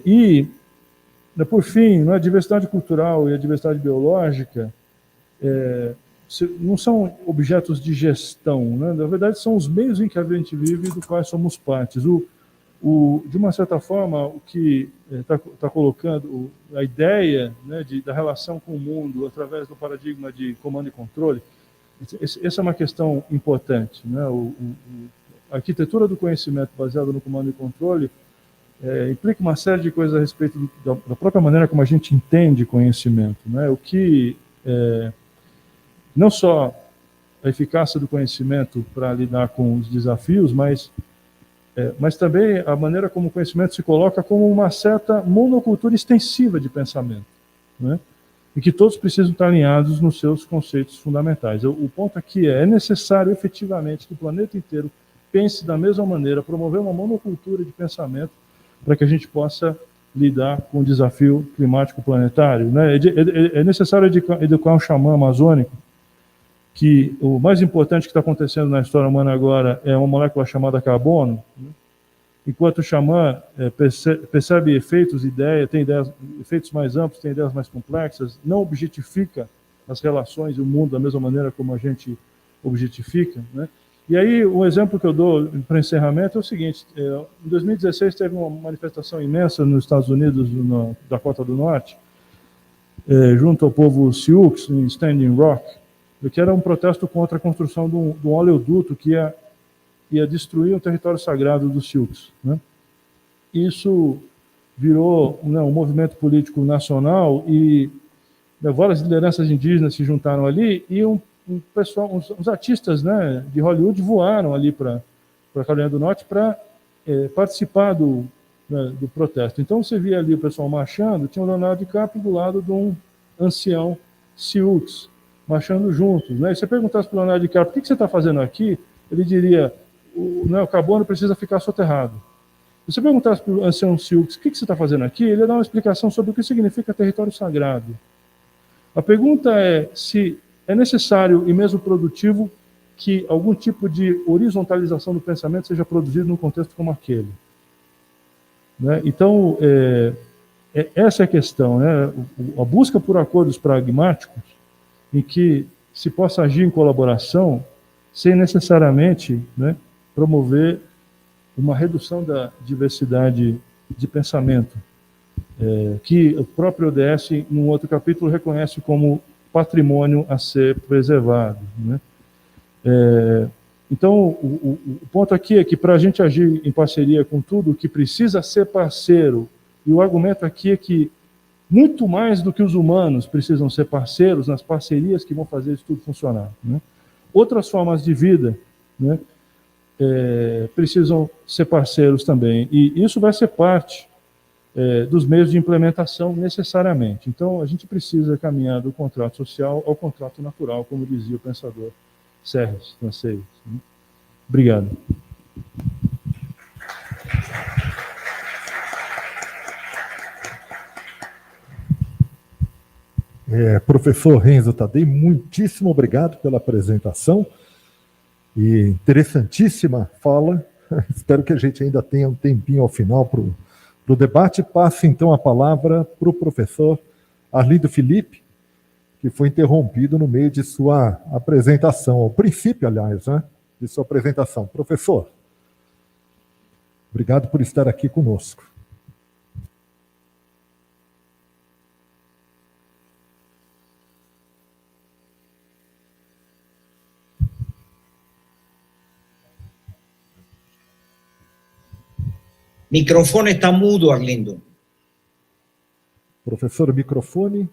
E, por fim, a diversidade cultural e a diversidade biológica não são objetos de gestão, né? Na verdade, são os meios em que a gente vive e do quais somos partes. De uma certa forma, o que está colocando a ideia, né, da relação com o mundo através do paradigma de comando e controle, essa é uma questão importante, né? A arquitetura do conhecimento baseada no comando e controle implica uma série de coisas a respeito da própria maneira como a gente entende conhecimento, né? O que não só a eficácia do conhecimento para lidar com os desafios, mas também a maneira como o conhecimento se coloca como uma certa monocultura extensiva de pensamento, né? E que todos precisam estar alinhados nos seus conceitos fundamentais. O ponto aqui é necessário efetivamente que o planeta inteiro pense da mesma maneira, promover uma monocultura de pensamento para que a gente possa lidar com o desafio climático planetário, né? É necessário educar um xamã amazônico, que o mais importante que está acontecendo na história humana agora é uma molécula chamada carbono, né? Enquanto o xamã percebe efeitos, tem efeitos mais amplos, tem ideias mais complexas, não objetifica as relações e o mundo da mesma maneira como a gente objetifica, né? E aí, o exemplo que eu dou para encerramento é o seguinte: em 2016 teve uma manifestação imensa nos Estados Unidos, na Dakota do Norte, junto ao povo Sioux, em Standing Rock, que era um protesto contra a construção de um oleoduto que ia destruir o território sagrado dos Sioux, né? Isso virou, né, um movimento político nacional e várias lideranças indígenas se juntaram ali e uns artistas, né, de Hollywood voaram ali para a Carolina do Norte para participar do protesto. Então você via ali o pessoal marchando, tinha o Leonardo DiCaprio do lado de um ancião Sioux, marchando juntos, né? E você perguntasse para o Leonardo DiCaprio: o que você está fazendo aqui? Ele diria: o carbono precisa ficar soterrado. Se você perguntasse para o ancião Sioux: o que você está fazendo aqui? Ele ia dar uma explicação sobre o que significa território sagrado. A pergunta é se é necessário e mesmo produtivo que algum tipo de horizontalização do pensamento seja produzido num contexto como aquele, né? Então, essa é a questão, né? A busca por acordos pragmáticos em que se possa agir em colaboração sem necessariamente, né, promover uma redução da diversidade de pensamento, que o próprio ODS, num outro capítulo, reconhece como patrimônio a ser preservado, né? Então, o ponto aqui é que, para a gente agir em parceria com tudo, que precisa ser parceiro, e o argumento aqui é que, muito mais do que os humanos precisam ser parceiros nas parcerias que vão fazer isso tudo funcionar, né? Outras formas de vida, né, precisam ser parceiros também, e isso vai ser parte dos meios de implementação necessariamente. Então, a gente precisa caminhar do contrato social ao contrato natural, como dizia o pensador Serres, francês, né? Obrigado. Professor Renzo Tadei, muitíssimo obrigado pela apresentação e interessantíssima fala. Espero que a gente ainda tenha um tempinho ao final para o debate. Passe, então, a palavra para o professor Arlindo Felipe, que foi interrompido no meio de sua apresentação, ao princípio, aliás, né, de sua apresentação. Professor, obrigado por estar aqui conosco. Microfone está mudo, Arlindo. Professor, microfone.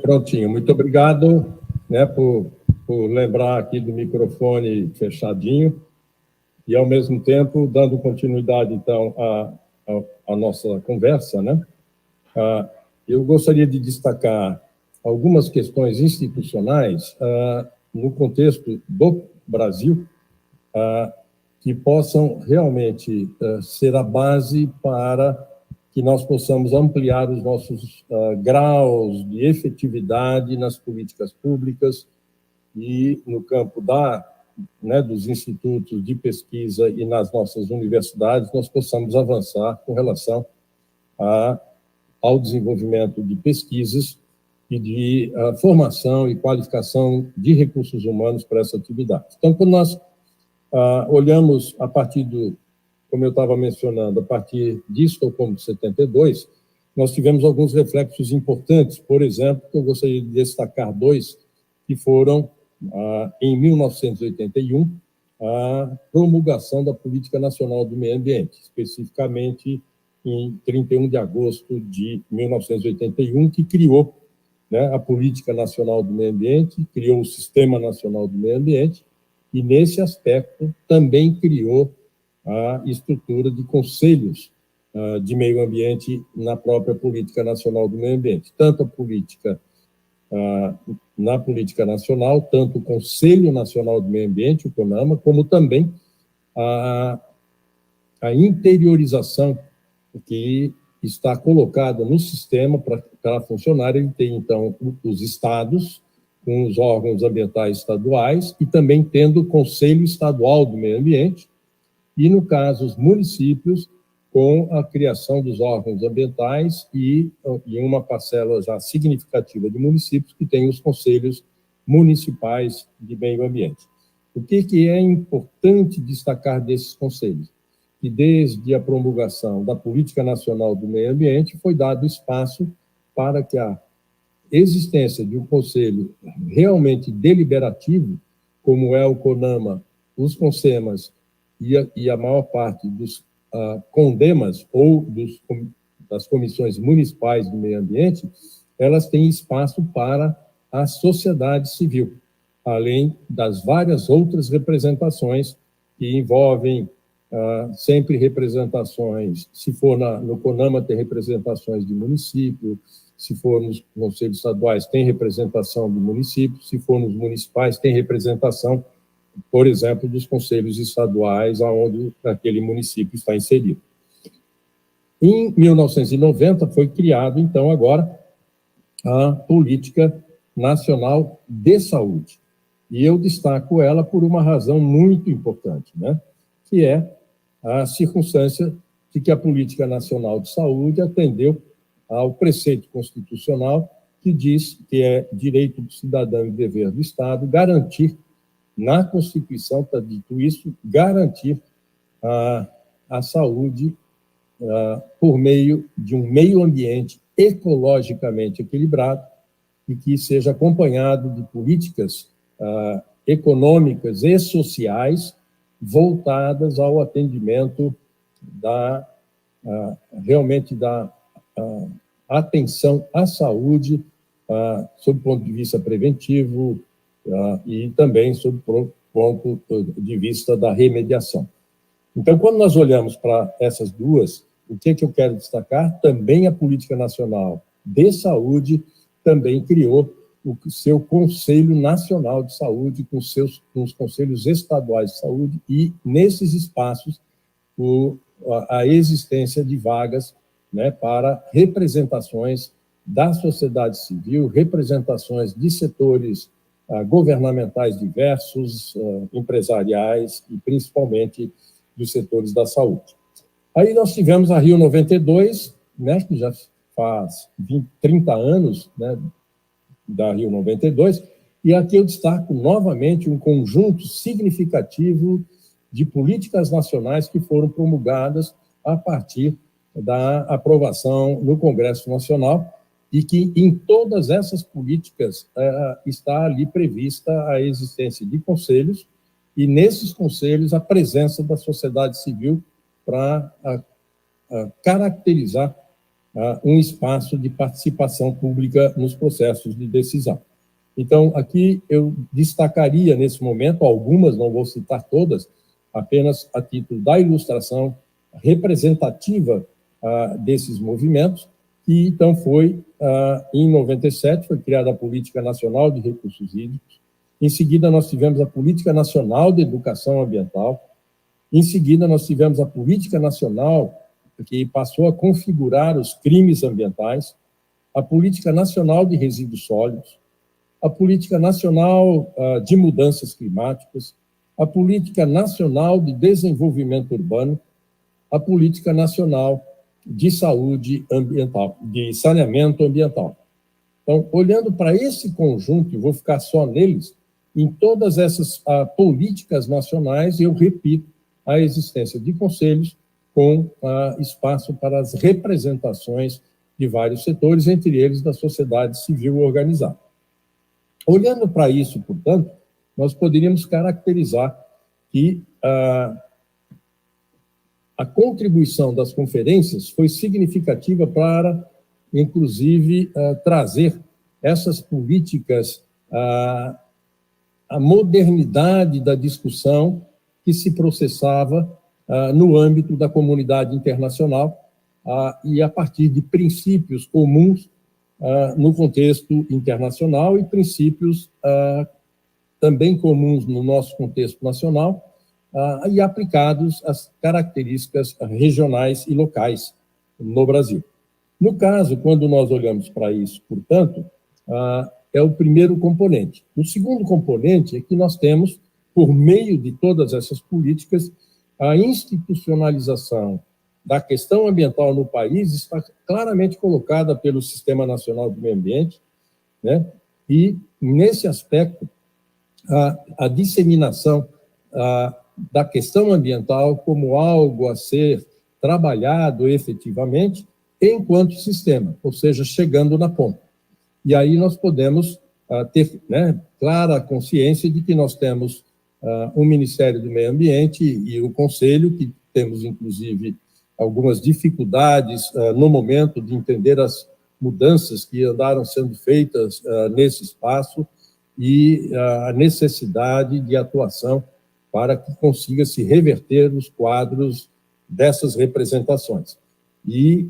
Prontinho, muito obrigado, né, por lembrar aqui do microfone fechadinho e, ao mesmo tempo, dando continuidade, então, à nossa conversa, né? Eu gostaria de destacar algumas questões institucionais no contexto do Brasil, que possam realmente ser a base para que nós possamos ampliar os nossos graus de efetividade nas políticas públicas e no campo dos institutos de pesquisa e nas nossas universidades, nós possamos avançar com relação ao desenvolvimento de pesquisas e de formação e qualificação de recursos humanos para essa atividade. Então, quando nós olhamos a partir como eu estava mencionando, a partir de Estocolmo de 72, nós tivemos alguns reflexos importantes. Por exemplo, que eu gostaria de destacar dois, que foram, em 1981, a promulgação da Política Nacional do Meio Ambiente, especificamente em 31 de agosto de 1981, que criou, né, a Política Nacional do Meio Ambiente, criou o Sistema Nacional do Meio Ambiente, e, nesse aspecto, também criou a estrutura de conselhos de meio ambiente na própria Política Nacional do Meio Ambiente. Tanto a política, na Política Nacional, tanto o Conselho Nacional do Meio Ambiente, o CONAMA, como também a interiorização que está colocada no sistema para funcionar. Ele tem, então, os estados, com os órgãos ambientais estaduais, e também tendo o Conselho Estadual do Meio Ambiente, e, no caso, os municípios, com a criação dos órgãos ambientais e uma parcela já significativa de municípios que têm os conselhos municipais de meio ambiente. O que é importante destacar desses conselhos? Que desde a promulgação da Política Nacional do Meio Ambiente foi dado espaço para que a existência de um conselho realmente deliberativo, como é o CONAMA, os CONSEMAS e a maior parte dos CONDEMAS ou das comissões municipais do meio ambiente, elas têm espaço para a sociedade civil, além das várias outras representações que envolvem sempre representações. Se for no CONAMA, tem representações de município; se for nos conselhos estaduais, tem representação do município; se for nos municipais, tem representação, por exemplo, dos conselhos estaduais onde aquele município está inserido. Em 1990, foi criado, então, agora, a Política Nacional de Saúde. E eu destaco ela por uma razão muito importante, né? Que é a circunstância de que a Política Nacional de Saúde atendeu ao preceito constitucional que diz que é direito do cidadão e dever do Estado garantir, na Constituição está dito isso, garantir a saúde por meio de um meio ambiente ecologicamente equilibrado e que seja acompanhado de políticas econômicas e sociais voltadas ao atendimento realmente da atenção à saúde, sob o ponto de vista preventivo, e também sob o ponto de vista da remediação. Então, quando nós olhamos para essas duas, o que eu quero destacar? Também a Política Nacional de Saúde também criou o seu Conselho Nacional de Saúde, com os conselhos estaduais de saúde, e, nesses espaços, a existência de vagas, né, para representações da sociedade civil, representações de setores governamentais diversos, empresariais e principalmente dos setores da saúde. Aí nós tivemos a Rio 92, né, que já faz 30 anos, né, da Rio 92, e aqui eu destaco novamente um conjunto significativo de políticas nacionais que foram promulgadas a partir da aprovação no Congresso Nacional, e que em todas essas políticas está ali prevista a existência de conselhos, e nesses conselhos a presença da sociedade civil para caracterizar um espaço de participação pública nos processos de decisão. Então, aqui eu destacaria nesse momento algumas, não vou citar todas, apenas a título da ilustração representativa desses movimentos, que então foi, em 97, foi criada a Política Nacional de Recursos Hídricos. Em seguida, nós tivemos a Política Nacional de Educação Ambiental. Em seguida, nós tivemos a Política Nacional, que passou a configurar os crimes ambientais, a Política Nacional de Resíduos Sólidos, a Política Nacional de Mudanças Climáticas, a Política Nacional de Desenvolvimento Urbano, a Política Nacional de saúde ambiental, de saneamento ambiental. Então, olhando para esse conjunto, e vou ficar só neles, em todas essas políticas nacionais, eu repito a existência de conselhos com espaço para as representações de vários setores, entre eles da sociedade civil organizada. Olhando para isso, portanto, nós poderíamos caracterizar que a contribuição das conferências foi significativa para, inclusive, trazer essas políticas, a modernidade da discussão que se processava no âmbito da comunidade internacional e a partir de princípios comuns no contexto internacional e princípios também comuns no nosso contexto nacional e aplicados às características regionais e locais no Brasil. No caso, quando nós olhamos para isso, portanto, é o primeiro componente. O segundo componente é que nós temos, por meio de todas essas políticas, a institucionalização da questão ambiental no país está claramente colocada pelo Sistema Nacional do Meio Ambiente, né? E, nesse aspecto, a disseminação da questão ambiental como algo a ser trabalhado efetivamente enquanto sistema, ou seja, chegando na ponta. E aí nós podemos ter, né, clara consciência de que nós temos o Ministério do Meio Ambiente e o Conselho, que temos, inclusive, algumas dificuldades no momento de entender as mudanças que andaram sendo feitas nesse espaço e a necessidade de atuação para que consiga se reverter os quadros dessas representações. E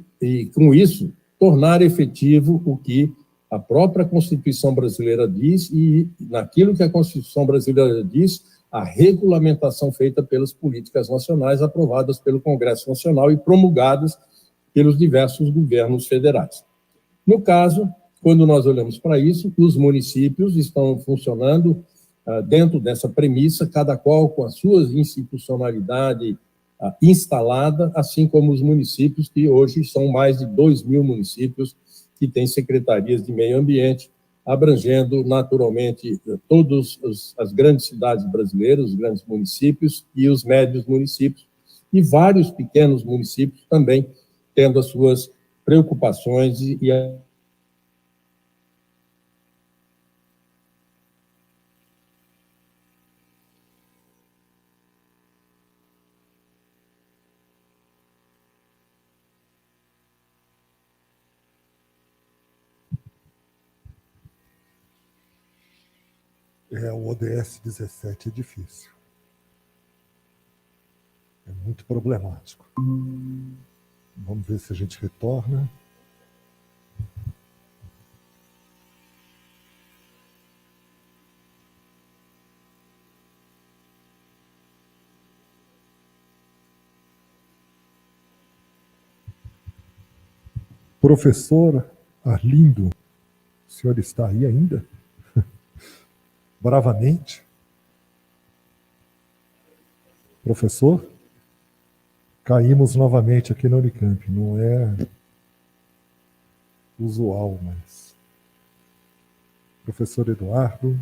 com isso, tornar efetivo o que a própria Constituição brasileira diz e, naquilo que a Constituição brasileira diz, a regulamentação feita pelas políticas nacionais aprovadas pelo Congresso Nacional e promulgadas pelos diversos governos federais. No caso, quando nós olhamos para isso, os municípios estão funcionando dentro dessa premissa, cada qual com a sua institucionalidade instalada, assim como os municípios, que hoje são mais de 2.000 municípios que têm secretarias de meio ambiente, abrangendo naturalmente todas as grandes cidades brasileiras, os grandes municípios e os médios municípios, e vários pequenos municípios também tendo as suas preocupações O ODS 17 é difícil. É muito problemático. Vamos ver se a gente retorna. Professor Arlindo, o senhor está aí ainda? Bravamente. Professor, caímos novamente aqui na Unicamp. Não é usual, mas... Professor Eduardo.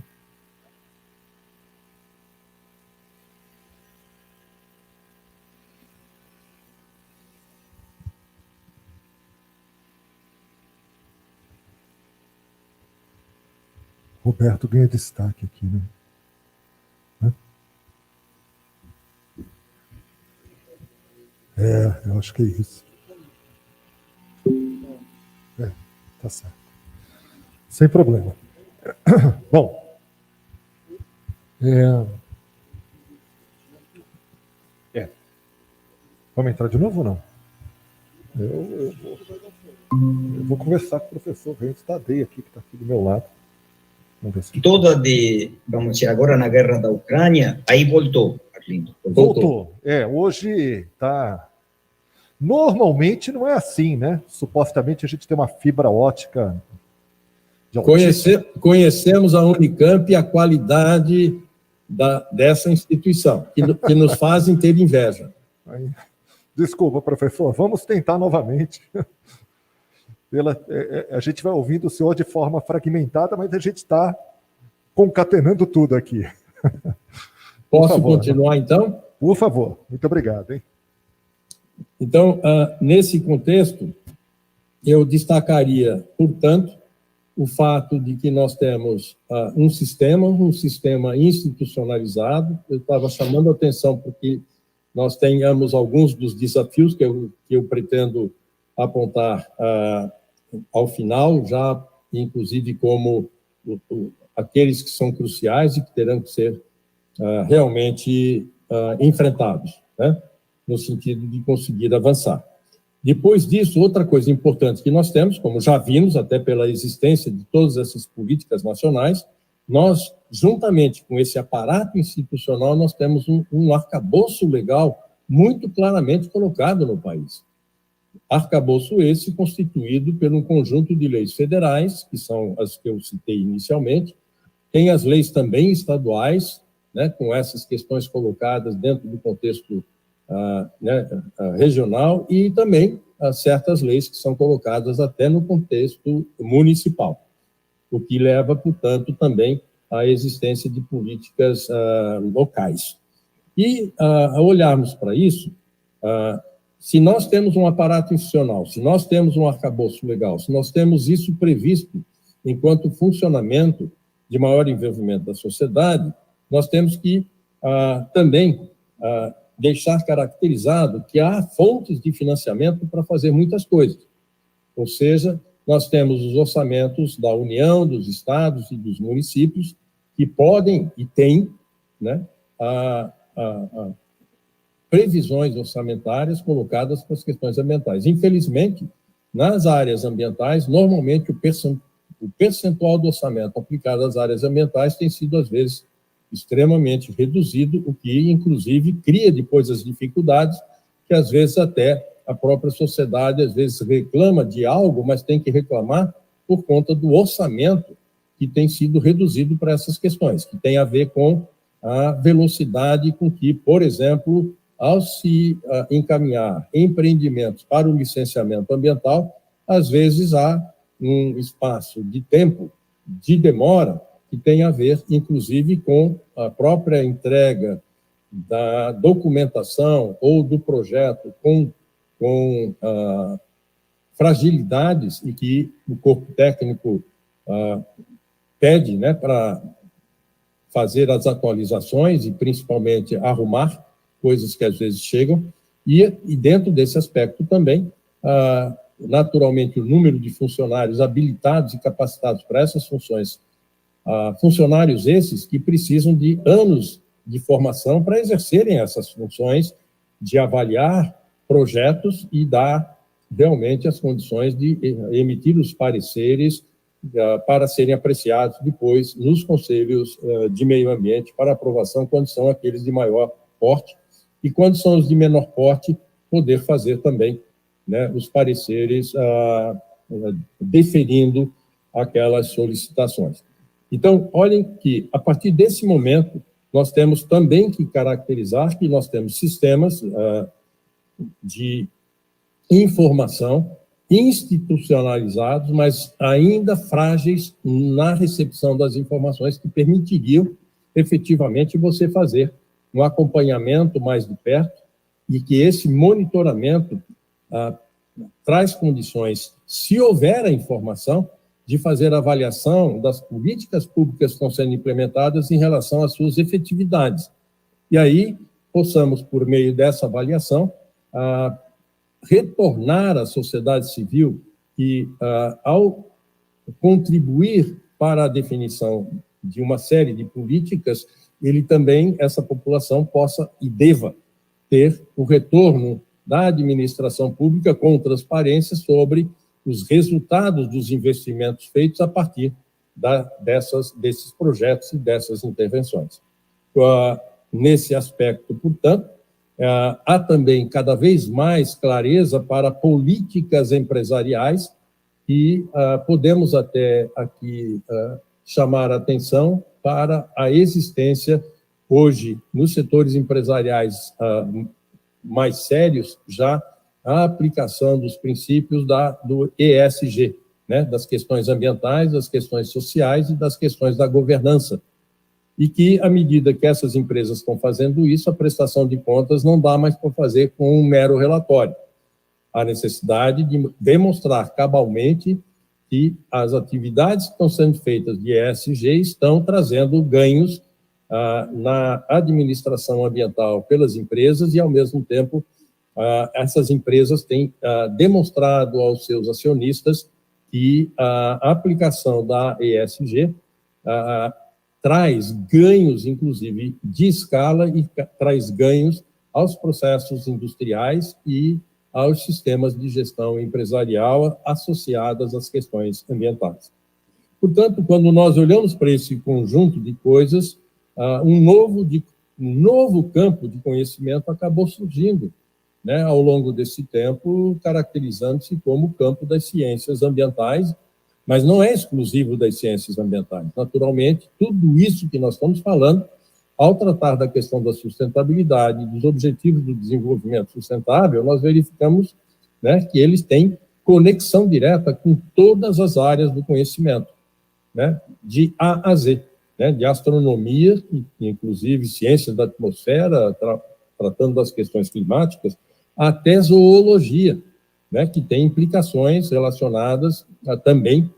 Roberto ganha destaque aqui, né? Eu acho que é isso. Tá certo. Sem problema. Bom. Vamos entrar de novo ou não? Eu vou conversar com o professor Renzo Tadei aqui, que está aqui do meu lado. Vamos dizer, agora na guerra da Ucrânia, aí voltou, Arlindo. Voltou. Hoje está... Normalmente não é assim, né? Supostamente a gente tem uma fibra ótica. Conhecemos a Unicamp e a qualidade dessa instituição, que nos fazem ter inveja. Desculpa, professor, vamos tentar novamente. A gente vai ouvindo o senhor de forma fragmentada, mas a gente está concatenando tudo aqui. Posso continuar, então? Por favor, muito obrigado. Hein? Então, nesse contexto, eu destacaria, portanto, o fato de que nós temos um sistema institucionalizado. Eu estava chamando a atenção porque nós tenhamos alguns dos desafios que eu pretendo apontar ao final, já inclusive como aqueles que são cruciais e que terão que ser realmente enfrentados, né? No sentido de conseguir avançar. Depois disso, outra coisa importante que nós temos, como já vimos, até pela existência de todas essas políticas nacionais, nós, juntamente com esse aparato institucional, nós temos um arcabouço legal muito claramente colocado no país. Arcabouço esse constituído por um conjunto de leis federais, que são as que eu citei inicialmente, tem as leis também estaduais, né, com essas questões colocadas dentro do contexto regional, e também certas leis que são colocadas até no contexto municipal, o que leva, portanto, também à existência de políticas locais. E, ao olharmos para isso, se nós temos um aparato institucional, se nós temos um arcabouço legal, se nós temos isso previsto enquanto funcionamento de maior envolvimento da sociedade, nós temos que também deixar caracterizado que há fontes de financiamento para fazer muitas coisas. Ou seja, nós temos os orçamentos da União, dos estados e dos municípios que podem e têm, né, previsões orçamentárias colocadas para as questões ambientais. Infelizmente, nas áreas ambientais, normalmente o percentual do orçamento aplicado às áreas ambientais tem sido, às vezes, extremamente reduzido, o que, inclusive, cria depois as dificuldades que, às vezes, até a própria sociedade, às vezes, reclama de algo, mas tem que reclamar por conta do orçamento que tem sido reduzido para essas questões, que tem a ver com a velocidade com que, por exemplo, ao se encaminhar empreendimentos para o licenciamento ambiental, às vezes há um espaço de tempo, de demora, que tem a ver, inclusive, com a própria entrega da documentação ou do projeto com fragilidades e que o corpo técnico pede, né, para fazer as atualizações e, principalmente, arrumar coisas que, às vezes, chegam. E dentro desse aspecto também, naturalmente, o número de funcionários habilitados e capacitados para essas funções, funcionários esses que precisam de anos de formação para exercerem essas funções de avaliar projetos e dar realmente as condições de emitir os pareceres para serem apreciados depois nos conselhos de meio ambiente para aprovação, quando são aqueles de maior porte, e quando são os de menor porte, poder fazer também, né, os pareceres deferindo aquelas solicitações. Então, olhem que, a partir desse momento, nós temos também que caracterizar que nós temos sistemas de informação institucionalizados, mas ainda frágeis na recepção das informações que permitiriam, efetivamente, você fazer um acompanhamento mais de perto e que esse monitoramento traz condições, se houver a informação, de fazer avaliação das políticas públicas que estão sendo implementadas em relação às suas efetividades. E aí, possamos, por meio dessa avaliação, retornar à sociedade civil e, ao contribuir para a definição de uma série de políticas, ele também, essa população, possa e deva ter o retorno da administração pública com transparência sobre os resultados dos investimentos feitos a partir desses projetos e dessas intervenções. Nesse aspecto, portanto, há também cada vez mais clareza para políticas empresariais e podemos até aqui chamar a atenção para a existência, hoje, nos setores empresariais mais sérios já a aplicação dos princípios do ESG, né, das questões ambientais, das questões sociais e das questões da governança. E que, à medida que essas empresas estão fazendo isso, a prestação de contas não dá mais para fazer com um mero relatório. Há necessidade de demonstrar cabalmente que as atividades que estão sendo feitas de ESG estão trazendo ganhos na administração ambiental pelas empresas e, ao mesmo tempo, essas empresas têm demonstrado aos seus acionistas que a aplicação da ESG traz ganhos, inclusive, de escala e traz ganhos aos processos industriais e aos sistemas de gestão empresarial associadas às questões ambientais. Portanto, quando nós olhamos para esse conjunto de coisas, um novo campo de conhecimento acabou surgindo, né, ao longo desse tempo, caracterizando-se como o campo das ciências ambientais, mas não é exclusivo das ciências ambientais. Naturalmente, tudo isso que nós estamos falando, ao tratar da questão da sustentabilidade, dos objetivos do desenvolvimento sustentável, nós verificamos, né, que eles têm conexão direta com todas as áreas do conhecimento, né, de A a Z, né, de astronomia, inclusive ciências da atmosfera, tratando das questões climáticas, até zoologia, né, que tem implicações relacionadas também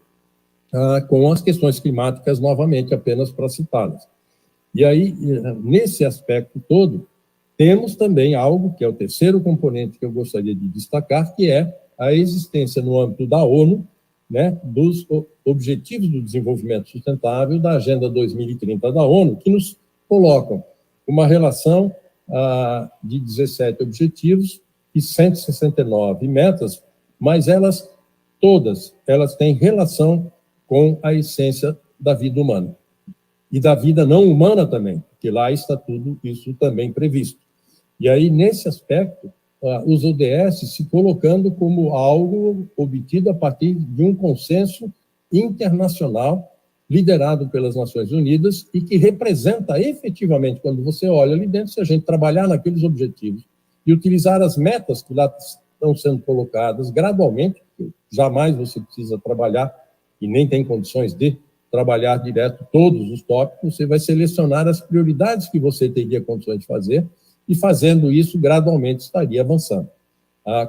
com as questões climáticas, novamente, apenas para citá-las. E aí, nesse aspecto todo, temos também algo que é o terceiro componente que eu gostaria de destacar, que é a existência no âmbito da ONU, né, dos Objetivos do Desenvolvimento Sustentável da Agenda 2030 da ONU, que nos colocam uma relação de 17 objetivos e 169 metas, mas todas elas têm relação com a essência da vida humana. E da vida não humana também, porque lá está tudo isso também previsto. E aí, nesse aspecto, os ODS se colocando como algo obtido a partir de um consenso internacional liderado pelas Nações Unidas e que representa efetivamente, quando você olha ali dentro, se a gente trabalhar naqueles objetivos e utilizar as metas que lá estão sendo colocadas gradualmente, jamais você precisa trabalhar e nem tem condições de trabalhar direto todos os tópicos, você vai selecionar as prioridades que você teria condições de fazer e, fazendo isso, gradualmente estaria avançando,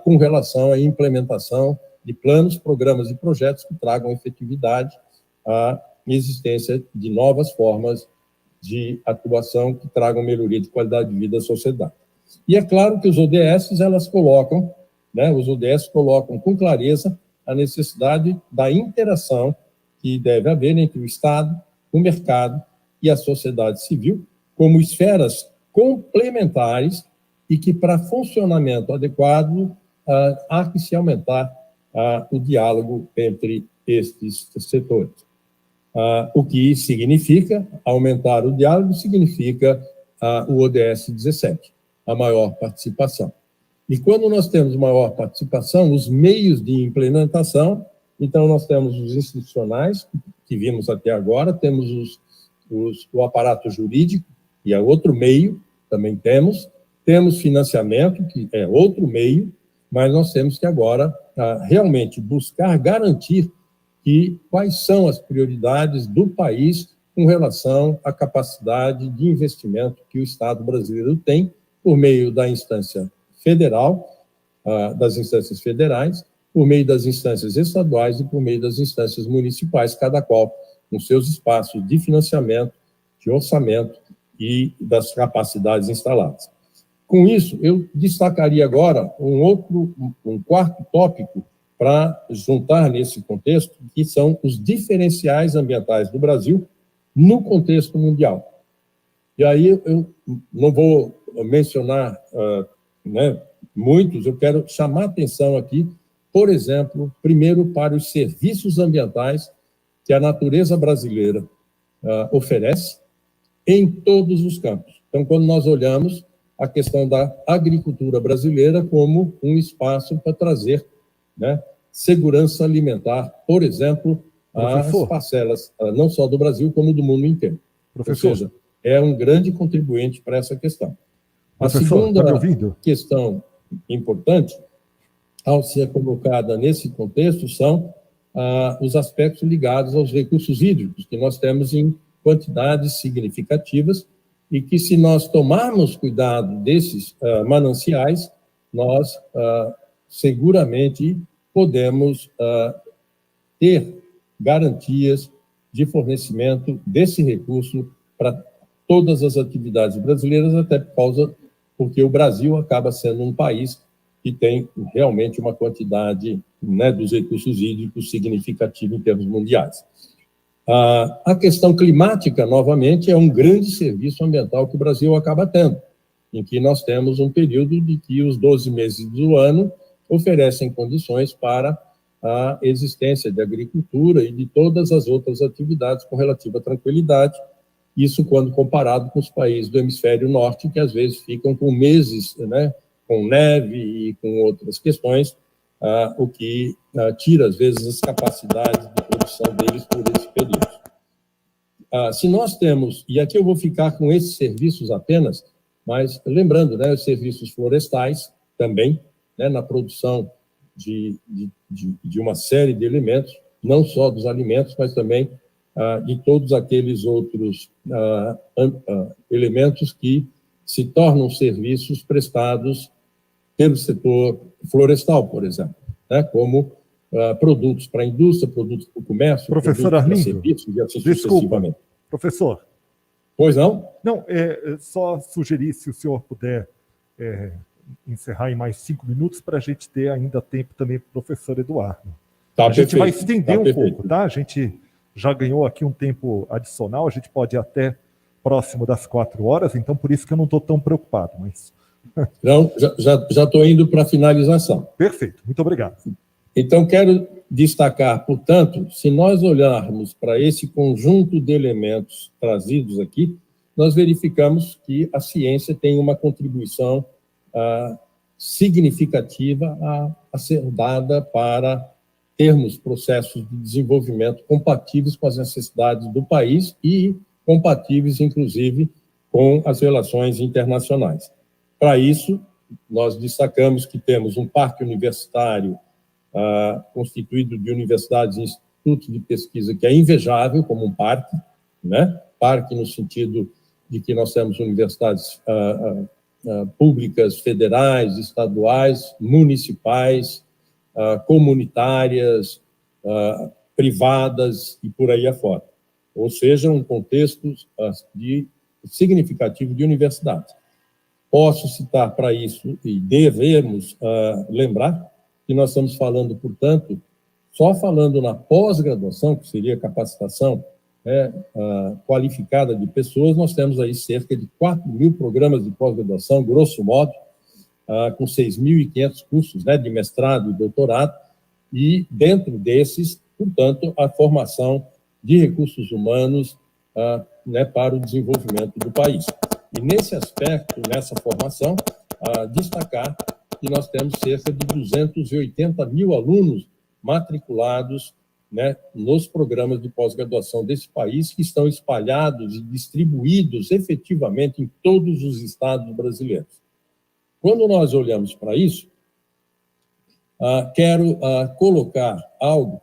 com relação à implementação de planos, programas e projetos que tragam efetividade à existência de novas formas de atuação que tragam melhoria de qualidade de vida à sociedade. E é claro que os ODS, elas colocam, né, os ODS colocam com clareza a necessidade da interação que deve haver entre o Estado, o mercado e a sociedade civil, como esferas complementares e que, para funcionamento adequado, há que se aumentar o diálogo entre estes setores. O que significa aumentar o diálogo, significa o ODS 17, a maior participação. E quando nós temos maior participação, os meios de implementação, então nós temos os institucionais, que vimos até agora, temos o aparato jurídico, que é outro meio, também temos financiamento, que é outro meio, mas nós temos que agora realmente buscar garantir quais são as prioridades do país com relação à capacidade de investimento que o Estado brasileiro tem por meio da instância federal, das instâncias federais, por meio das instâncias estaduais e por meio das instâncias municipais, cada qual com seus espaços de financiamento, de orçamento e das capacidades instaladas. Com isso, eu destacaria agora um quarto tópico para juntar nesse contexto, que são os diferenciais ambientais do Brasil no contexto mundial. E aí eu não vou mencionar muitos, eu quero chamar a atenção aqui, por exemplo, primeiro para os serviços ambientais que a natureza brasileira oferece em todos os campos. Então, quando nós olhamos a questão da agricultura brasileira como um espaço para trazer, né, segurança alimentar, por exemplo, às parcelas, não só do Brasil, como do mundo inteiro. Professor. Ou seja, é um grande contribuinte para essa questão. A Professor, segunda está me ouvindo? questão importante, ao ser colocada nesse contexto, são os aspectos ligados aos recursos hídricos, que nós temos em quantidades significativas e que, se nós tomarmos cuidado desses mananciais, nós seguramente podemos ter garantias de fornecimento desse recurso para todas as atividades brasileiras, até porque o Brasil acaba sendo um país que tem realmente uma quantidade, né, dos recursos hídricos significativa em termos mundiais. A questão climática, novamente, é um grande serviço ambiental que o Brasil acaba tendo, em que nós temos um período de que os 12 meses do ano oferecem condições para a existência de agricultura e de todas as outras atividades com relativa tranquilidade, isso quando comparado com os países do hemisfério norte, que às vezes ficam com meses, né, com neve e com outras questões, o que tira, às vezes, as capacidades de produção deles por esse período. Se nós temos, e aqui eu vou ficar com esses serviços apenas, mas lembrando, né, os serviços florestais também, né, na produção de uma série de elementos, não só dos alimentos, mas também de todos aqueles outros elementos que se tornam serviços prestados pelo setor florestal, por exemplo, né, como produtos para a indústria, produtos para o comércio, Professor produtos para Arlindo, serviços e assim desculpa, sucessivamente. professor. Pois não? Não, só sugerir, se o senhor puder encerrar em mais 5 minutos, para a gente ter ainda tempo também para o professor Eduardo. Tá, a gente perfeito, vai estender um perfeito. pouco, tá? A gente já ganhou aqui um tempo adicional, a gente pode ir até próximo das 4 horas, então por isso que eu não estou tão preocupado, mas... Não, já estou indo para a finalização. Perfeito, muito obrigado. Então, quero destacar, portanto, se nós olharmos para esse conjunto de elementos trazidos aqui, nós verificamos que a ciência tem uma contribuição significativa a ser dada para termos processos de desenvolvimento compatíveis com as necessidades do país e compatíveis, inclusive, com as relações internacionais. Para isso, nós destacamos que temos um parque universitário constituído de universidades e institutos de pesquisa que é invejável como um parque, né? Parque no sentido de que nós temos universidades públicas, federais, estaduais, municipais, comunitárias, privadas e por aí afora. Ou seja, um contexto significativo de universidades. Posso citar para isso, e devemos lembrar, que nós estamos falando, portanto, só falando na pós-graduação, que seria a capacitação qualificada de pessoas, nós temos aí cerca de 4.000 programas de pós-graduação, grosso modo, com 6.500 cursos, né, de mestrado e doutorado, e dentro desses, portanto, a formação de recursos humanos né, para o desenvolvimento do país. E nesse aspecto, nessa formação, destacar que nós temos cerca de 280 mil alunos matriculados, né, nos programas de pós-graduação desse país, que estão espalhados e distribuídos efetivamente em todos os estados brasileiros. Quando nós olhamos para isso, quero colocar algo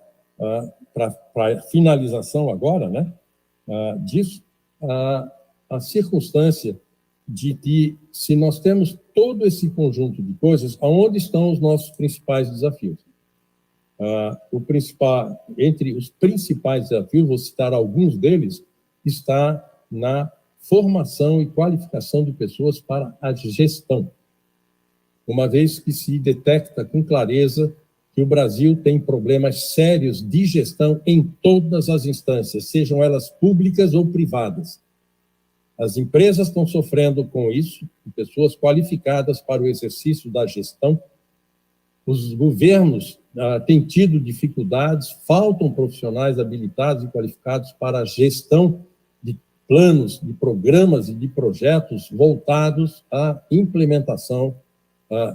para finalização agora, né, disso, a circunstância de que, se nós temos todo esse conjunto de coisas, aonde estão os nossos principais desafios? Entre os principais desafios, vou citar alguns deles, está na formação e qualificação de pessoas para a gestão. Uma vez que se detecta com clareza que o Brasil tem problemas sérios de gestão em todas as instâncias, sejam elas públicas ou privadas. As empresas estão sofrendo com isso, pessoas qualificadas para o exercício da gestão. Os governos têm tido dificuldades, faltam profissionais habilitados e qualificados para a gestão de planos, de programas e de projetos voltados à implementação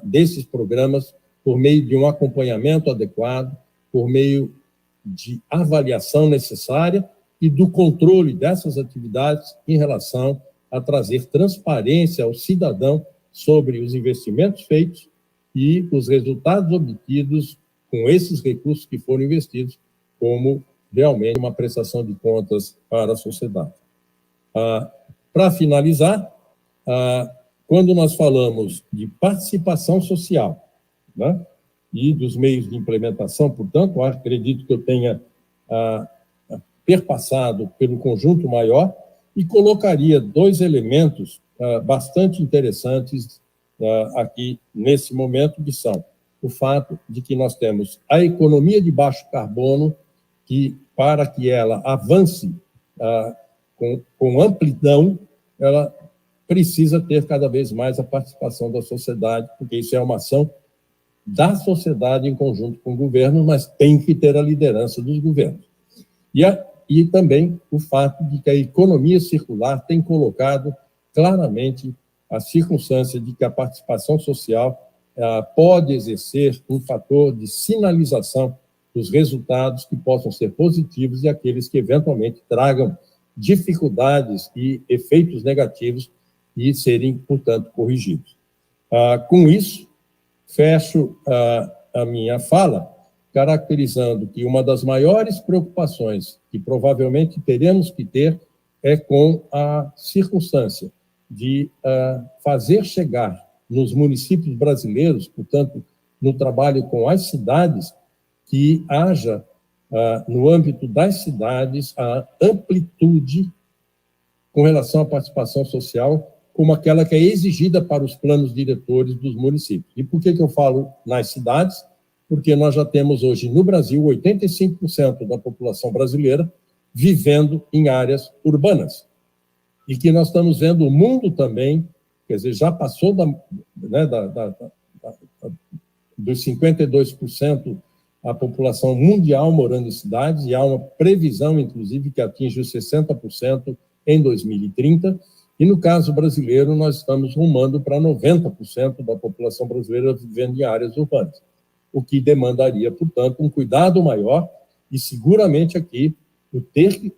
desses programas por meio de um acompanhamento adequado, por meio de avaliação necessária e do controle dessas atividades em relação a trazer transparência ao cidadão sobre os investimentos feitos e os resultados obtidos com esses recursos que foram investidos, como realmente uma prestação de contas para a sociedade. Para finalizar, quando nós falamos de participação social, né, e dos meios de implementação, portanto, acredito que eu tenha perpassado pelo conjunto maior e colocaria dois elementos bastante interessantes aqui nesse momento, que são o fato de que nós temos a economia de baixo carbono, que, para que ela avance com amplidão, ela precisa ter cada vez mais a participação da sociedade, porque isso é uma ação da sociedade em conjunto com o governo, mas tem que ter a liderança dos governos. E também o fato de que a economia circular tem colocado claramente a circunstância de que a participação social pode exercer um fator de sinalização dos resultados que possam ser positivos e aqueles que eventualmente tragam dificuldades e efeitos negativos e serem, portanto, corrigidos. Com isso, fecho a minha fala, caracterizando que uma das maiores preocupações que provavelmente teremos que ter é com a circunstância de fazer chegar nos municípios brasileiros, portanto, no trabalho com as cidades, que haja, no âmbito das cidades, a amplitude com relação à participação social, como aquela que é exigida para os planos diretores dos municípios. E por que eu falo nas cidades? Porque nós já temos hoje no Brasil 85% da população brasileira vivendo em áreas urbanas. E que nós estamos vendo o mundo também, quer dizer, já passou dos 52% a população mundial morando em cidades, e há uma previsão, inclusive, que atinge os 60% em 2030, e no caso brasileiro nós estamos rumando para 90% da população brasileira vivendo em áreas urbanas, o que demandaria, portanto, um cuidado maior e seguramente aqui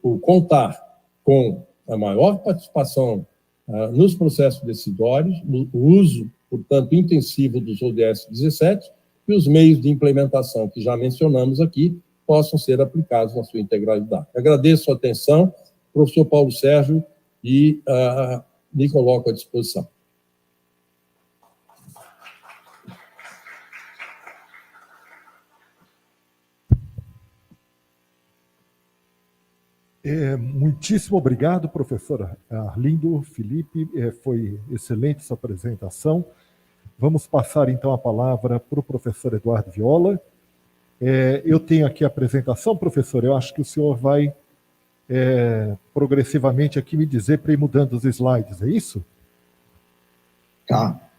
o contar com a maior participação nos processos decisórios, o uso, portanto, intensivo dos ODS 17 e os meios de implementação que já mencionamos aqui possam ser aplicados na sua integralidade. Agradeço a atenção, professor Paulo Sérgio, e me coloco à disposição. Muitíssimo obrigado, professor Arlindo, Felipe, foi excelente essa apresentação. Vamos passar, então, a palavra para o professor Eduardo Viola. Eu tenho aqui a apresentação, professor, eu acho que o senhor vai progressivamente aqui me dizer para ir mudando os slides, é isso? Tá.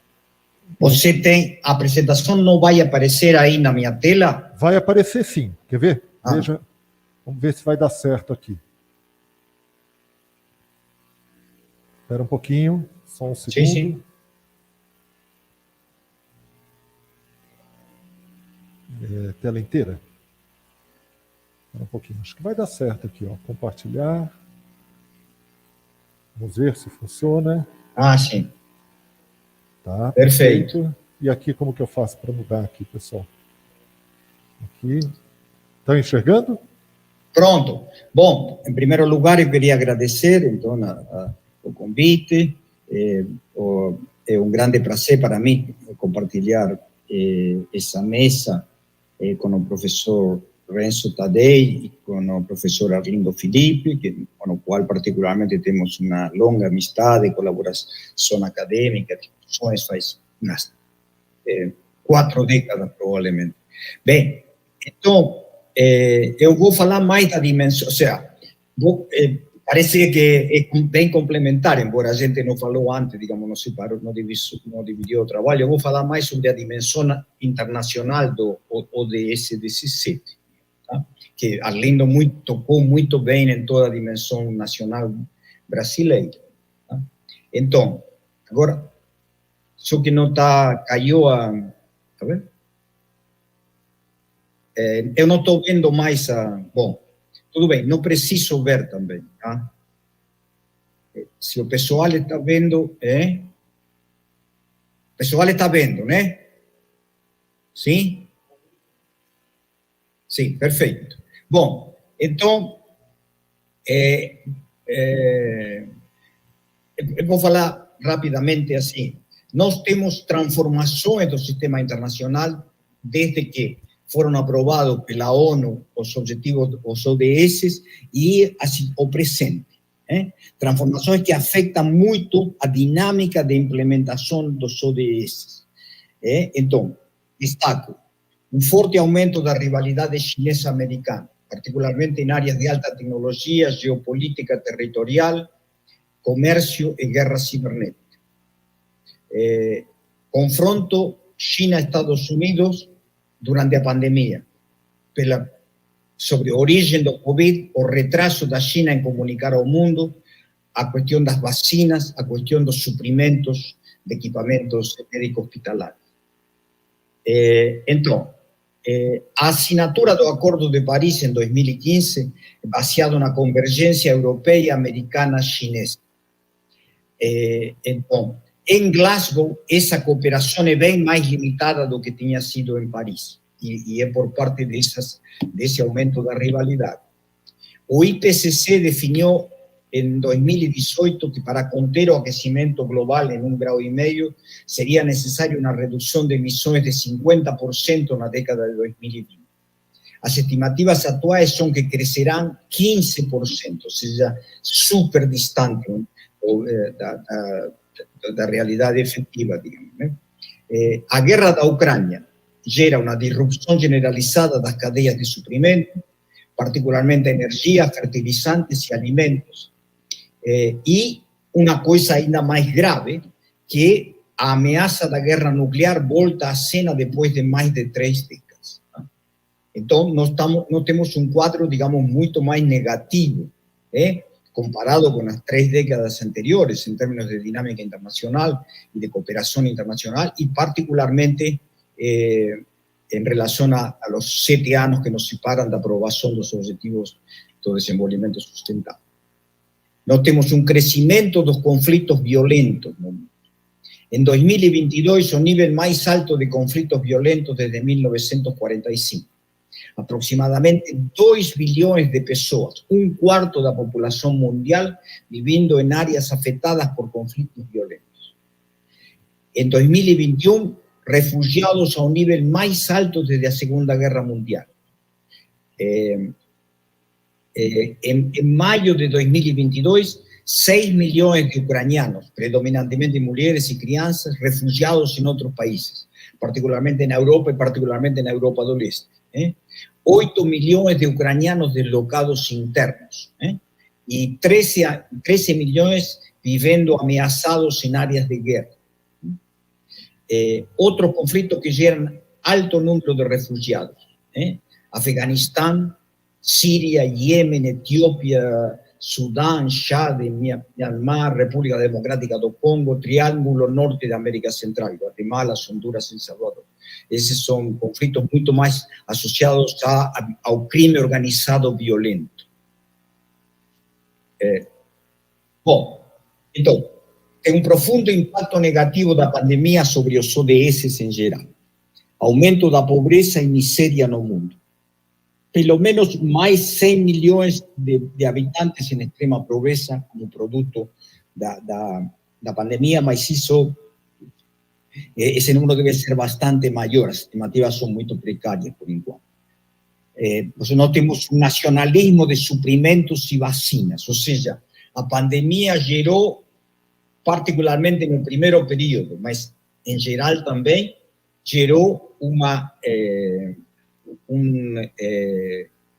Você tem, a apresentação não vai aparecer aí na minha tela? Vai aparecer sim, quer ver? Veja, vamos ver se vai dar certo aqui. Espera um pouquinho, só um segundo. Sim. Tela inteira? Espera um pouquinho, acho que vai dar certo aqui, ó. Compartilhar. Vamos ver se funciona. Sim. Tá, perfeito. E aqui, como que eu faço para mudar aqui, pessoal? Aqui. Estão enxergando? Pronto. Bom, em primeiro lugar, eu queria agradecer, então, o convite. É um grande prazer para mim compartilhar essa mesa com o professor Renzo Tadei e com o professor Arlindo Felipe, com o qual particularmente temos uma longa amizade, colaboração acadêmica, discussões faz umas 4 décadas, provavelmente. Bem, então, eu vou falar mais da dimensão, ou seja, parece que é bem complementar, embora a gente não falou antes, digamos, não separou, não dividiu o trabalho. Eu vou falar mais sobre a dimensão internacional do ODS 17, tá? Que Arlindo tocou muito bem em toda a dimensão nacional brasileira. Tá? Então, agora, só que não caiu a... Tá vendo? Eu não estou vendo mais Bom, tudo bem, não preciso ver também, tá? Se o pessoal está vendo, pessoal está vendo, né? Sim? Sim, perfeito. Bom, então, eu vou falar rapidamente assim. Nós temos transformações do sistema internacional desde que foram aprovados pela ONU os objetivos, os ODS, e assim, o presente. Transformações que afetam muito a dinâmica de implementação dos ODS. Então, destaco um forte aumento da rivalidade chinesa-americana, particularmente em áreas de alta tecnologia, geopolítica territorial, comércio e guerra cibernética. Confronto China-Estados Unidos durante a pandemia, sobre a origem do Covid, o retraso da China em comunicar ao mundo, a questão das vacinas, a questão dos suprimentos de equipamentos médico-hospitalares. Então, a assinatura do Acordo de Paris em 2015, baseado na convergência europeia, americana, chinesa. Então, em Glasgow, essa cooperação é bem mais limitada do que tinha sido em Paris, e é por parte desse aumento da rivalidade. O IPCC definiu em 2018 que para conter o aquecimento global em 1,5 graus seria necessário uma redução de emissões de 50% na década de 2020. As estimativas atuais são que crescerão 15%, ou seja, super distante da realidade efetiva, digamos, né? A guerra da Ucrânia gera uma disrupção generalizada das cadeias de suprimento, particularmente energia, fertilizantes e alimentos. E uma coisa ainda mais grave, que a ameaça da guerra nuclear volta à cena depois de mais de 3 décadas. Então, nós temos um quadro, digamos, muito mais negativo, comparado com as 3 décadas anteriores, em termos de dinâmica internacional e de cooperação internacional, e particularmente em relação a los 7 anos que nos separam da aprovação dos Objetivos do Desenvolvimento Sustentável. Nós temos um crescimento dos conflitos violentos no mundo. Em 2022, o nível mais alto de conflitos violentos desde 1945. Aproximadamente 2 bilhões de pessoas, 1/4 da população mundial, vivendo em áreas afetadas por conflitos violentos. Em 2021, refugiados a um nível mais alto desde a Segunda Guerra Mundial. Em maio de 2022, 6 milhões de ucranianos, predominantemente mulheres e crianças, refugiados em outros países, particularmente na Europa e particularmente na Europa do Leste. 8 milhões de ucranianos deslocados internos, e 13 milhões vivendo ameaçados em áreas de guerra. Outros conflitos que geram alto número de refugiados. Afeganistão, Síria, Iêmen, Etiópia, Sudão, Chad, Myanmar, República Democrática do Congo, Triângulo Norte da América Central, Guatemala, Honduras e El Salvador. Esses são conflitos muito mais associados ao crime organizado violento. Bom, então, tem um profundo impacto negativo da pandemia sobre os ODS em geral. Aumento da pobreza e miséria no mundo. Pelo menos mais 100 milhões de habitantes em extrema pobreza como produto da pandemia, mas esse número deve ser bastante maior, as estimativas são muito precárias por enquanto. Nós temos um nacionalismo de suprimentos e vacinas, ou seja, a pandemia gerou, particularmente no primeiro período, mas em geral também, gerou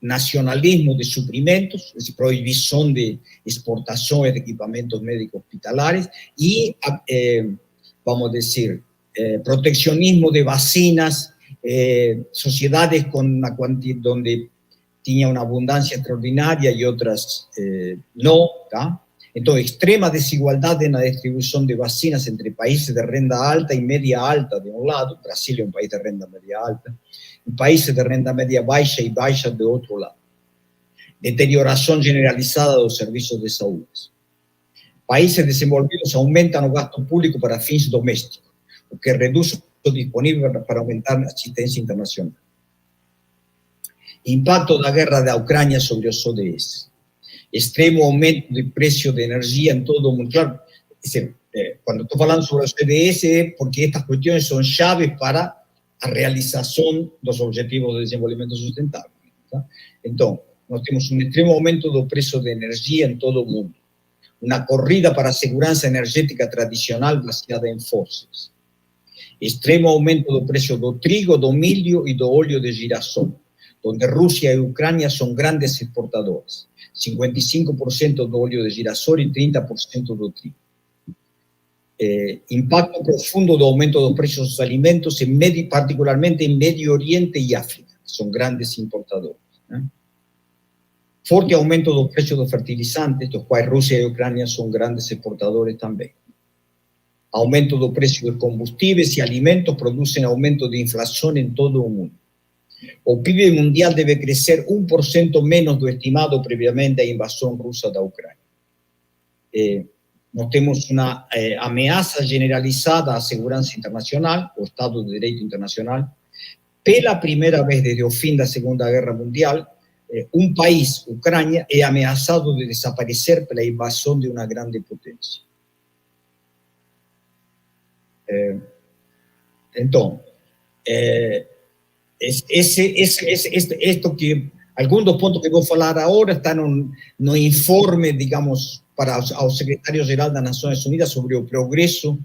nacionalismo de suprimentos, proibição de exportações de equipamentos médicos hospitalares e, vamos dizer, proteccionismo de vacinas, sociedades com uma quantidade onde tinha uma abundância extraordinária e outras não, tá? Então, extrema desigualdade na distribuição de vacinas entre países de renda alta e média alta, de um lado, Brasil é um país de renda média alta, e países de renda média baixa e baixa de outro lado. Deterioração generalizada dos serviços de saúde. Países desenvolvidos aumentam o gasto público para fins domésticos. o que reduz o disponível para aumentar a assistência internacional. Impacto da guerra da Ucrânia sobre os ODS. Extremo aumento de preço de energia em todo o mundo. Claro, quando estou falando sobre os ODS é porque estas questões são chaves para a realização dos Objetivos de Desenvolvimento Sustentável. Tá? Então, nós temos um extremo aumento do preço de energia em todo o mundo. Uma corrida para a segurança energética tradicional baseada em fósseis. Extremo aumento do preço do trigo, do milho e do óleo de girassol, onde Rússia e Ucrânia são grandes exportadores. 55% do óleo de girassol e 30% do trigo. Impacto profundo do aumento dos preços dos alimentos, particularmente em Médio Oriente e África, que são grandes importadores. Né? Forte aumento do preço dos fertilizantes, dos quais Rússia e Ucrânia são grandes exportadores também. Aumento do preço dos combustíveis e alimentos produzem aumento de inflação em todo o mundo. O PIB mundial deve crescer 1% menos do estimado previamente à invasão russa da Ucrânia. Nós temos uma ameaça generalizada à segurança internacional, ao Estado de Direito Internacional. Pela primeira vez desde o fim da Segunda Guerra Mundial, um país, Ucrânia, é ameaçado de desaparecer pela invasão de uma grande potência. Então, esto que alguns dos pontos que vou falar agora estão no informe, digamos, para o secretário-geral das Nações Unidas sobre o progresso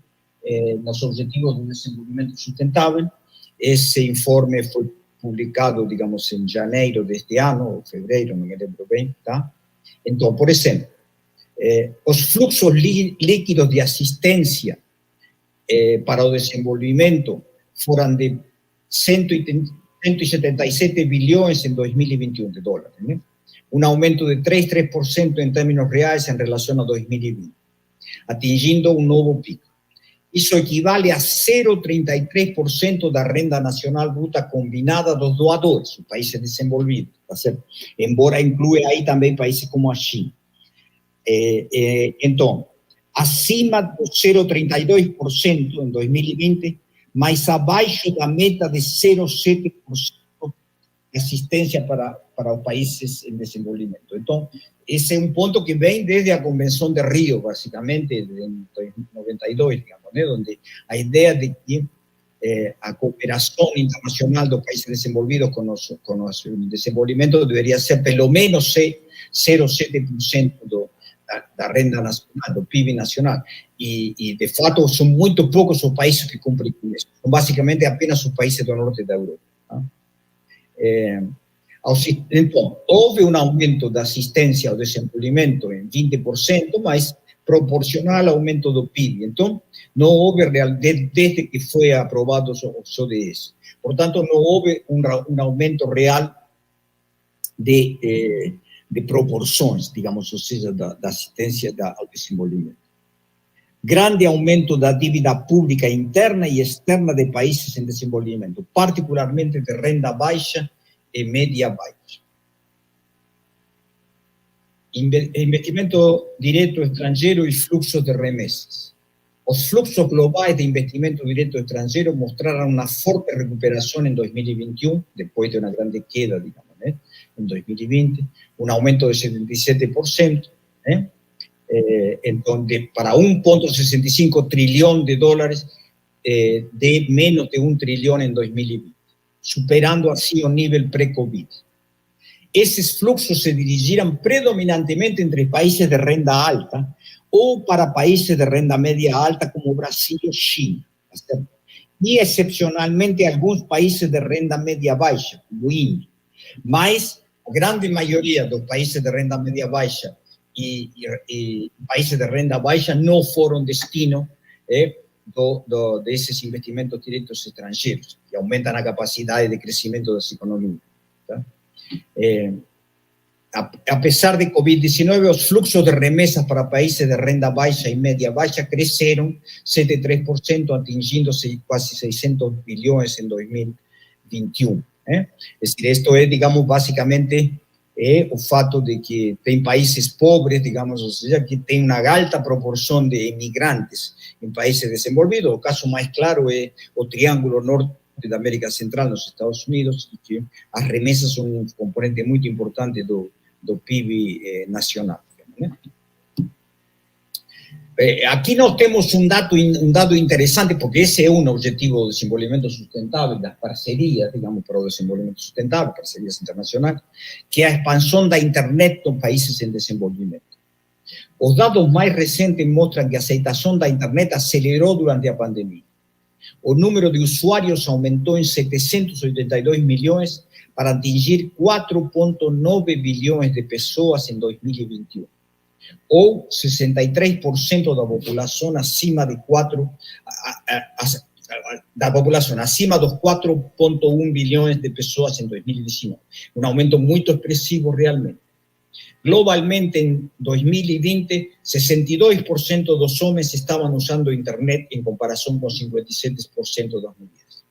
nos Objetivos de Desenvolvimento Sustentável. Esse informe foi publicado, digamos, em janeiro deste ano, ou fevereiro, não me lembro bem, tá? Então, por exemplo, os fluxos líquidos de assistência para o desenvolvimento foram de 177 bilhões em 2021 de dólares, né? Um aumento de 3% em termos reais em relação a 2020, atingindo um novo pico. Isso equivale a 0,33% da renda nacional bruta combinada dos doadores, os países desenvolvidos, tá certo? Embora inclua aí também países como a China. Então, acima do 0,32% em 2020, mas abaixo da meta de 0,7% de assistência para os países em desenvolvimento. Então, esse é um ponto que vem desde a Convenção de Rio, basicamente, em 92, digamos, né, onde a ideia de que a cooperação internacional dos países desenvolvidos com o desenvolvimento deveria ser pelo menos 0,7% da renda nacional, do PIB nacional. E, de fato, são muito poucos os países que cumprem com isso. São basicamente apenas os países do norte da Europa. Tá? Então, houve um aumento da assistência ao desenvolvimento em 20%, mas proporcional ao aumento do PIB. Então, não houve, desde que foi aprovado os ODS. Portanto, não houve um aumento real de proporções, digamos, ou seja, da assistência ao desenvolvimento. Grande aumento da dívida pública interna e externa de países em desenvolvimento, particularmente de renda baixa e média baixa. Investimento direto estrangeiro e fluxos de remessas. Os fluxos globais de investimento direto estrangeiro mostraram uma forte recuperação em 2021, depois de uma grande queda, digamos, né, em 2020, um aumento de 77%, né, então, para 1,65 trilhão de dólares, de menos de 1 trilhão em 2020, superando assim o nível pré-Covid. Esses fluxos se dirigiram predominantemente entre países de renda alta ou para países de renda média alta como Brasil e China, e excepcionalmente alguns países de renda média baixa, como Índia. Mas a grande maioria dos países de renda média baixa e países de renda baixa não foram destino desses investimentos diretos estrangeiros, que aumentam a capacidade de crescimento das economias. Tá? Apesar de Covid-19, os fluxos de remessas para países de renda baixa e média baixa cresceram 7,3%, atingindo quase 600 bilhões em 2021. Es decir, esto es, digamos, básicamente é o fato de que tem países pobres, digamos, ou seja, que tem uma alta proporção de imigrantes em países desenvolvidos. O caso mais claro é o Triângulo Norte da América Central, nos Estados Unidos, e que as remessas são um componente muito importante do PIB nacional. Né? Aqui nós temos um dado interessante, porque esse é um objetivo do desenvolvimento sustentável, das parcerias, digamos, para o desenvolvimento sustentável, parcerias internacionais, que é a expansão da internet nos países em desenvolvimento. Os dados mais recentes mostram que a aceitação da internet acelerou durante a pandemia. O número de usuários aumentou em 782 milhões para atingir 4,9 bilhões de pessoas em 2021. Ou 63% da população acima de 4,1 bilhões de pessoas em 2019. Um aumento muito expressivo realmente. Globalmente, em 2020, 62% dos homens estavam usando a internet em comparação com 57% das mulheres.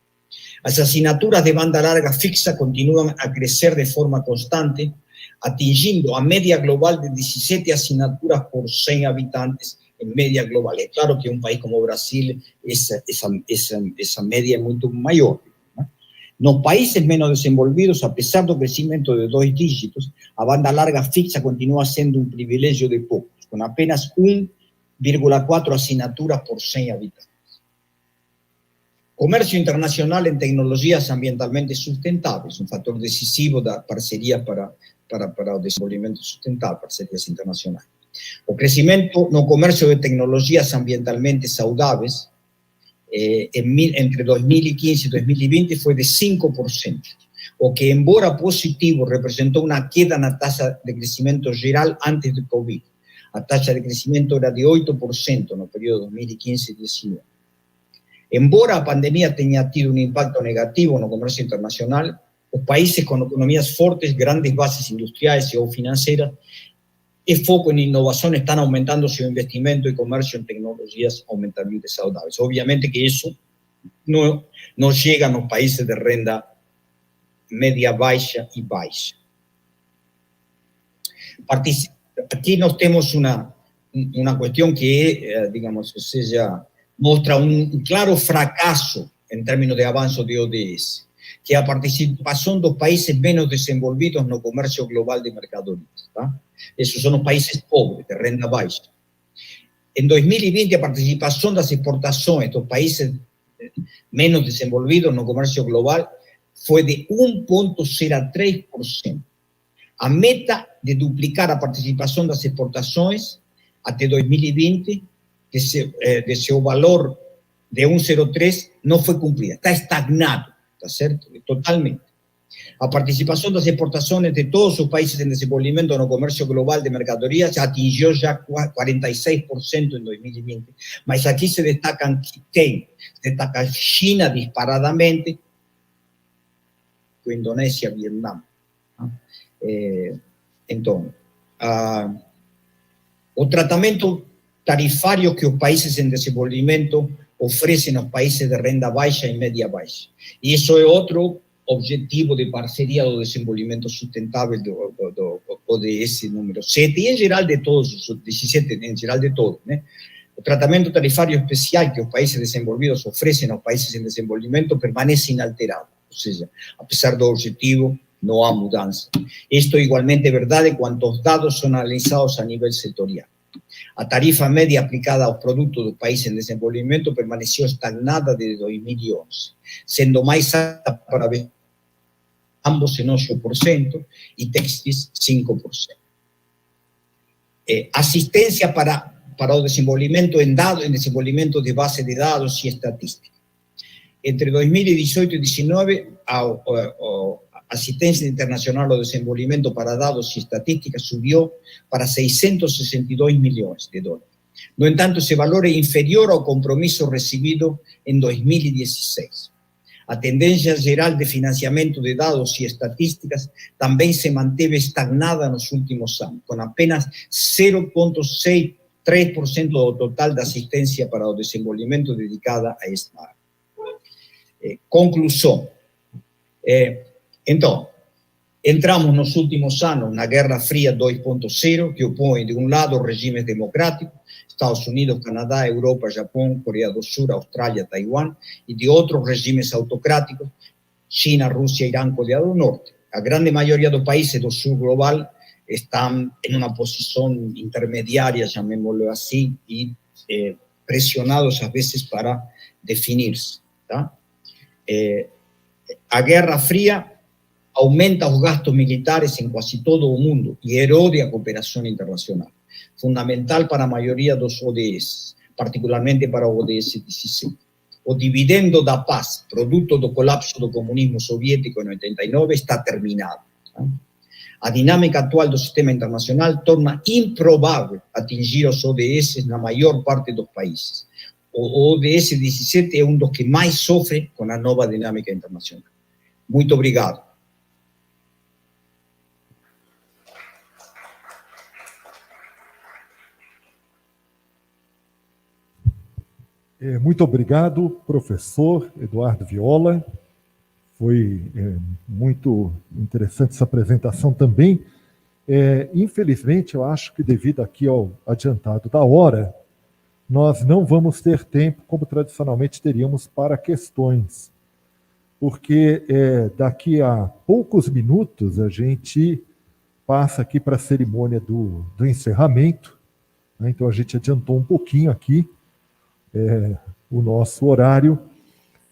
As assinaturas de banda larga fixa continuam a crescer de forma constante, atingindo a média global de 17 assinaturas por 100 habitantes em média global. É claro que um país como o Brasil, essa média é muito maior. Né? Nos países menos desenvolvidos, apesar do crescimento de 2 dígitos, a banda larga fixa continua sendo um privilégio de poucos, com apenas 1,4 assinaturas por 100 habitantes. Comércio internacional em tecnologias ambientalmente sustentáveis, um fator decisivo da parceria para o desenvolvimento sustentável, parcerias internacionais. O crescimento no comércio de tecnologias ambientalmente saudáveis entre 2015 e 2020 foi de 5%, o que, embora positivo, representou uma queda na taxa de crescimento geral antes do Covid. A taxa de crescimento era de 8% no período 2015-19. Embora a pandemia tenha tido um impacto negativo no comércio internacional, os países com economias fortes, grandes bases industriais ou financeiras e foco em inovação estão aumentando seu investimento e comércio em tecnologias ambientalmente saudáveis. Obviamente que isso não chega nos países de renda média baixa e baixa. Aqui nós temos uma questão que é, digamos, ou seja, mostra um claro fracasso em termos de avanço de ODS, que é a participação dos países menos desenvolvidos no comércio global de mercadorias. Tá? Esses são os países pobres, de renda baixa. Em 2020, a participação das exportações dos países menos desenvolvidos no comércio global foi de 1,03%. A meta de duplicar a participação das exportações até 2020, de seu valor de 1,03, não foi cumprida, está estagnado, está certo? Totalmente. A participação das exportações de todos os países em desenvolvimento no comércio global de mercadorias atingiu já 46% em 2020, mas aqui se destaca a China disparadamente, com Indonésia e Vietnã. Então, o tratamento tarifário que os países em desenvolvimento oferecem aos países de renda baixa e média baixa. E isso é outro objetivo de parceria do desenvolvimento sustentável do ODS número 7, e em geral de todos, os 17 em geral de todos, né? O tratamento tarifário especial que os países desenvolvidos oferecem aos países em desenvolvimento permanece inalterado, ou seja, apesar do objetivo, não há mudança. Isto igualmente é verdade quando os dados são analisados a nível setorial. A tarifa média aplicada aos produtos dos países em desenvolvimento permaneceu estagnada desde 2011, sendo mais alta para ambos em 8% e textis 5%. Assistência para o desenvolvimento em desenvolvimento de base de dados e estatística. Entre 2018 e 2019, a assistência internacional ao desenvolvimento para dados e estatísticas subiu para 662 milhões de dólares. No entanto, esse valor é inferior ao compromisso recebido em 2016. A tendência geral de financiamento de dados e estatísticas também se manteve estagnada nos últimos anos, com apenas 0,63% do total da assistência para o desenvolvimento dedicada a esta área. Conclusão. Então, Entramos nos últimos anos na Guerra Fria 2.0, que opõe, de um lado, regimes democráticos, Estados Unidos, Canadá, Europa, Japão, Coreia do Sul, Austrália, Taiwan, e de outros regimes autocráticos, China, Rússia, Irã, Coreia do Norte. A grande maioria dos países do sul global estão em uma posição intermediária, chamémoslo assim, e pressionados, às vezes, para definir-se. Tá? A Guerra Fria aumenta os gastos militares em quase todo o mundo e erode a cooperação internacional, fundamental para a maioria dos ODS, particularmente para o ODS 17. O dividendo da paz, produto do colapso do comunismo soviético em 89, está terminado. Tá? A dinâmica atual do sistema internacional torna improvável atingir os ODS na maior parte dos países. O ODS 17 é um dos que mais sofre com a nova dinâmica internacional. Muito obrigado. Muito obrigado, professor Eduardo Viola. Foi muito interessante essa apresentação também. Infelizmente, eu acho que devido aqui ao adiantado da hora, nós não vamos ter tempo, como tradicionalmente teríamos, para questões, porque daqui a poucos minutos a gente passa aqui para a cerimônia do encerramento, né? Então a gente adiantou um pouquinho aqui o nosso horário,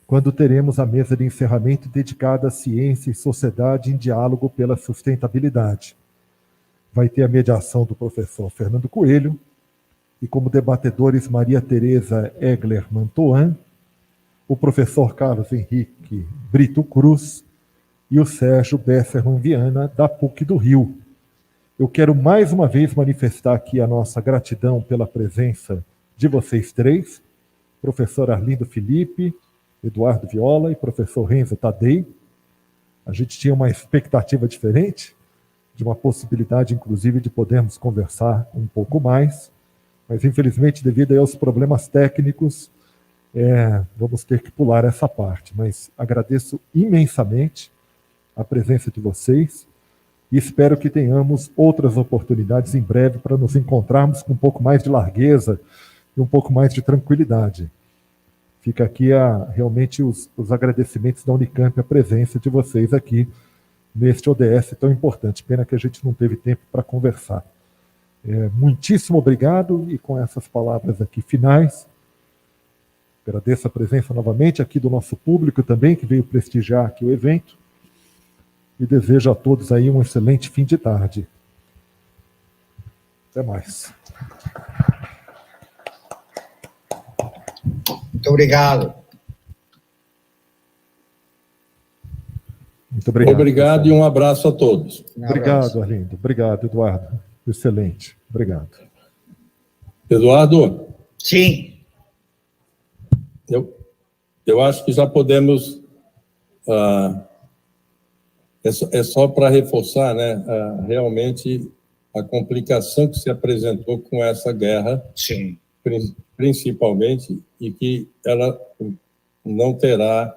quando teremos a mesa de encerramento dedicada à ciência e sociedade em diálogo pela sustentabilidade. Vai ter a mediação do professor Fernando Coelho e como debatedores Maria Tereza Egler Mantoan, o professor Carlos Henrique Brito Cruz e o Sérgio Besserman Viana, da PUC do Rio. Eu quero mais uma vez manifestar aqui a nossa gratidão pela presença de vocês três, professor Arlindo Felipe, Eduardo Viola e professor Renzo Tadei. A gente tinha uma expectativa diferente, de uma possibilidade, inclusive, de podermos conversar um pouco mais, mas, infelizmente, devido aos problemas técnicos, vamos ter que pular essa parte. Mas agradeço imensamente a presença de vocês e espero que tenhamos outras oportunidades em breve para nos encontrarmos com um pouco mais de largueza e um pouco mais de tranquilidade. Fica aqui realmente os agradecimentos da Unicamp, a presença de vocês aqui neste ODS tão importante. Pena que a gente não teve tempo para conversar. Muitíssimo obrigado, e com essas palavras aqui finais, agradeço a presença novamente aqui do nosso público também, que veio prestigiar aqui o evento, e desejo a todos aí um excelente fim de tarde. Até mais. Muito obrigado. Muito obrigado. Obrigado e um abraço a todos. Obrigado, Arlindo. Obrigado, Eduardo. Excelente. Obrigado. Eduardo? Sim. Eu acho que já podemos... é só para reforçar, né, realmente a complicação que se apresentou com essa guerra, Sim. Principalmente, e que ela não terá